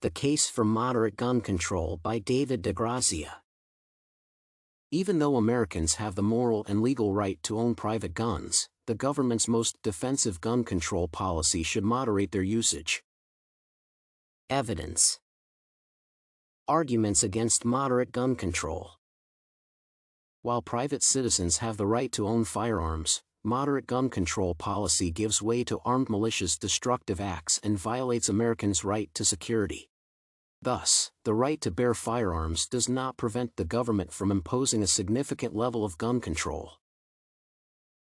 The Case for Moderate Gun Control by David DeGrazia. Even though Americans have the moral and legal right to own private guns, the government's most defensive gun control policy should moderate their usage. Evidence. Arguments against moderate gun control. While private citizens have the right to own firearms, moderate gun control policy gives way to armed militias' destructive acts and violates Americans' right to security. Thus, the right to bear firearms does not prevent the government from imposing a significant level of gun control.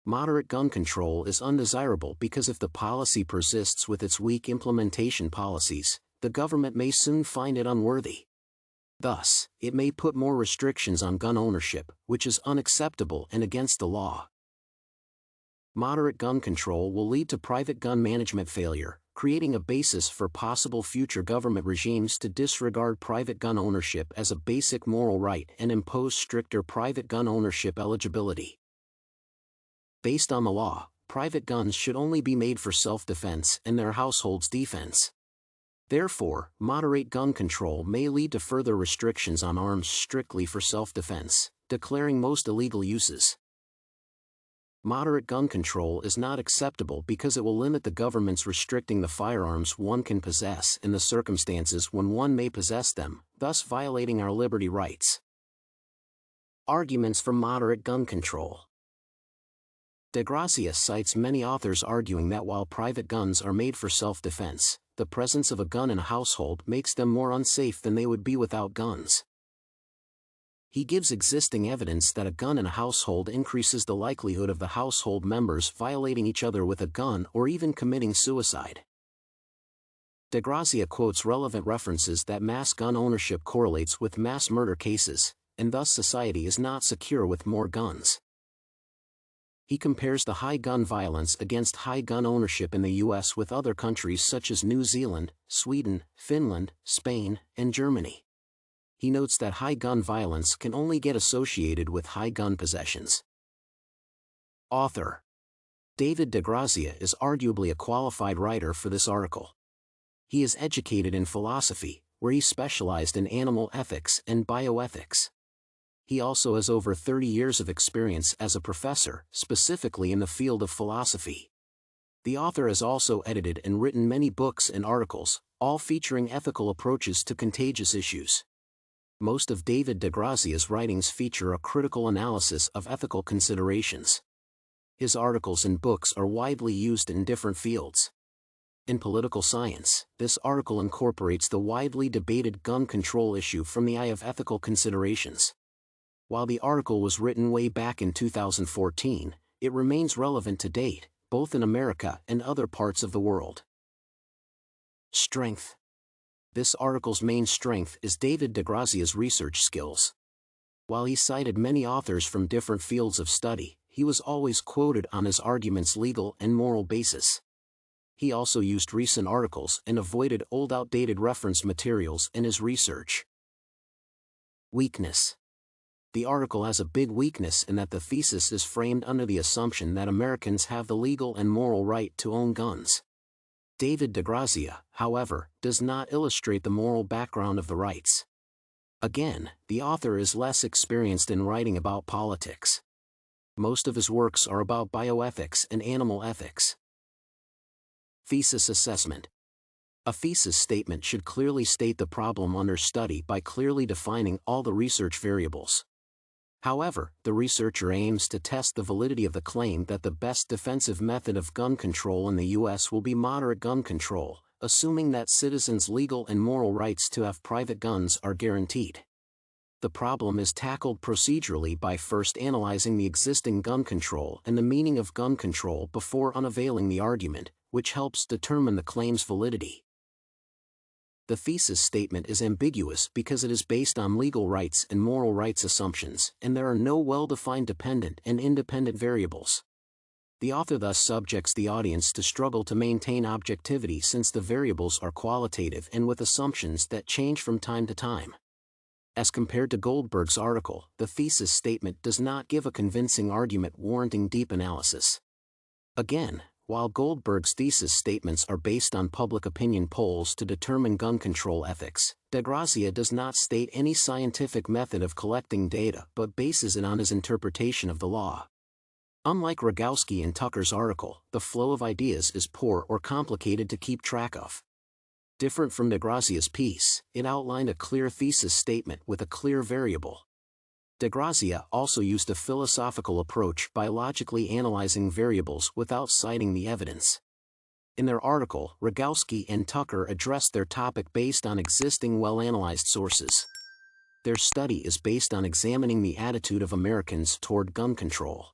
Moderate gun control is undesirable because if the policy persists with its weak implementation policies, the government may soon find it unworthy. Thus, it may put more restrictions on gun ownership, which is unacceptable and against the law. Moderate gun control will lead to private gun management failure, creating a basis for possible future government regimes to disregard private gun ownership as a basic moral right and impose stricter private gun ownership eligibility. Based on the law, private guns should only be made for self-defense and their household's defense. Therefore, moderate gun control may lead to further restrictions on arms strictly for self-defense, declaring most illegal uses. Moderate gun control is not acceptable because it will limit the government's restricting the firearms one can possess in the circumstances when one may possess them, thus violating our liberty rights. Arguments for moderate gun control. DeGrazia cites many authors arguing that while private guns are made for self-defense, the presence of a gun in a household makes them more unsafe than they would be without guns. He gives existing evidence that a gun in a household increases the likelihood of the household members violating each other with a gun or even committing suicide. DeGrazia quotes relevant references that mass gun ownership correlates with mass murder cases, and thus society is not secure with more guns. He compares the high gun violence against high gun ownership in the U.S. with other countries such as New Zealand, Sweden, Finland, Spain, and Germany. He notes that high gun violence can only get associated with high gun possessions. Author. David DeGrazia is arguably a qualified writer for this article. He is educated in philosophy, where he specialized in animal ethics and bioethics. He also has over 30 years of experience as a professor, specifically in the field of philosophy. The author has also edited and written many books and articles, all featuring ethical approaches to contagious issues. Most of David DeGrazia's writings feature a critical analysis of ethical considerations. His articles and books are widely used in different fields. In political science, this article incorporates the widely debated gun control issue from the eye of ethical considerations. While the article was written way back in 2014, it remains relevant to date, both in America and other parts of the world. Strength. This article's main strength is David DeGrazia's research skills. While he cited many authors from different fields of study, he was always quoted on his argument's legal and moral basis. He also used recent articles and avoided old outdated reference materials in his research. Weakness. The article has a big weakness in that the thesis is framed under the assumption that Americans have the legal and moral right to own guns. David DeGrazia, however, does not illustrate the moral background of the rights. Again, the author is less experienced in writing about politics. Most of his works are about bioethics and animal ethics. Thesis assessment. A thesis statement should clearly state the problem under study by clearly defining all the research variables. However, the researcher aims to test the validity of the claim that the best defensive method of gun control in the U.S. will be moderate gun control, assuming that citizens' legal and moral rights to have private guns are guaranteed. The problem is tackled procedurally by first analyzing the existing gun control and the meaning of gun control before unveiling the argument, which helps determine the claim's validity. The thesis statement is ambiguous because it is based on legal rights and moral rights assumptions, and there are no well-defined dependent and independent variables. The author thus subjects the audience to struggle to maintain objectivity since the variables are qualitative and with assumptions that change from time to time. As compared to Goldberg's article, the thesis statement does not give a convincing argument warranting deep analysis. Again, While Goldberg's thesis statements are based on public opinion polls to determine gun control ethics, DeGrazia does not state any scientific method of collecting data but bases it on his interpretation of the law. Unlike Rogowski and Tucker's article, the flow of ideas is poor or complicated to keep track of. Different from DeGrazia's piece, it outlined a clear thesis statement with a clear variable. DeGrazia also used a philosophical approach by logically analyzing variables without citing the evidence. In their article, Rogowski and Tucker addressed their topic based on existing well-analyzed sources. Their study is based on examining the attitude of Americans toward gun control.